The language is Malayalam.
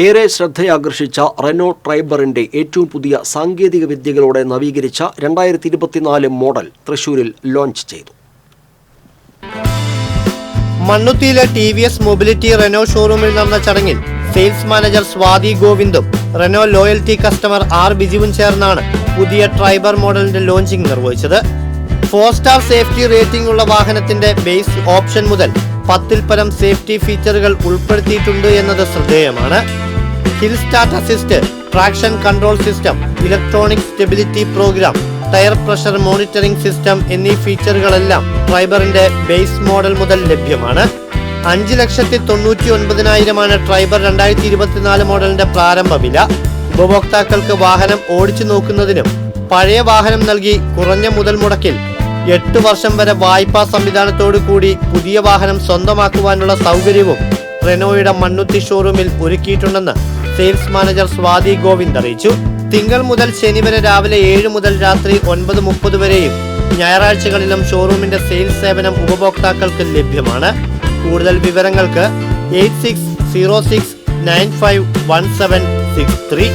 ഏറെ ശ്രദ്ധയാകർഷിച്ച റെനോ ട്രൈബറിന്റെ ഏറ്റവും പുതിയ സാങ്കേതിക വിദ്യകളോടെ നവീകരിച്ച 2024 മോഡൽ തൃശൂരിൽ ലോഞ്ച് ചെയ്തു. മണ്ണുത്തിയിലെ TVS മൊബിലിറ്റി റെനോ ഷോറൂമിൽ നടന്ന ചടങ്ങിൽ സെയിൽസ് മാനേജർ സ്വാതി ഗോവിന്ദും റെനോ ലോയൽറ്റി കസ്റ്റമർ R ബിജുവും ചേർന്നാണ് പുതിയ ട്രൈബർ മോഡലിന്റെ ലോഞ്ചിംഗ് നിർവഹിച്ചത്. 4-സ്റ്റാർ സേഫ്റ്റി റേറ്റിംഗ് ഉള്ള വാഹനത്തിന്റെ ബേസ് ഓപ്ഷൻ മുതൽ 10-ൽ പരം സേഫ്റ്റി ഫീച്ചറുകൾ ഉൾപ്പെടുത്തിയിട്ടുണ്ട് എന്നത് ശ്രദ്ധേയമാണ്. Hill start assist, traction control system, electronic stability program, tyre pressure monitoring system എന്നീ ഫീച്ചറുകളെല്ലാം ട്രൈബറിന്റെ ബേസ് മോഡൽ മുതൽ ലഭ്യമാണ്. 5,99,000 ട്രൈബർ 2024 മോഡലിന്റെ പ്രാരംഭ വില. ഉപഭോക്താക്കൾക്ക് വാഹനം ഓടിച്ചു നോക്കുന്നതിനും പഴയ വാഹനം നൽകി കുറഞ്ഞ മുതൽ മുടക്കിൽ 8 വർഷം വരെ വായ്പാ സംവിധാനത്തോടു കൂടി പുതിയ വാഹനം സ്വന്തമാക്കുവാനുള്ള സൗകര്യവും റെനോയുടെ മണ്ണുത്തി ഷോറൂമിൽ ഒരുക്കിയിട്ടുണ്ടെന്ന് സെയിൽസ് മാനേജർ സ്വാതി ഗോവിന്ദ് അറിയിച്ചു. തിങ്കൾ മുതൽ ശനി വരെ രാവിലെ 7 മുതൽ രാത്രി 9:30 വരെയും ഞായറാഴ്ചകളിലും ഷോറൂമിന്റെ സെയിൽസ് സേവനം ഉപഭോക്താക്കൾക്ക് ലഭ്യമാണ്. കൂടുതൽ വിവരങ്ങൾക്ക് 8606951763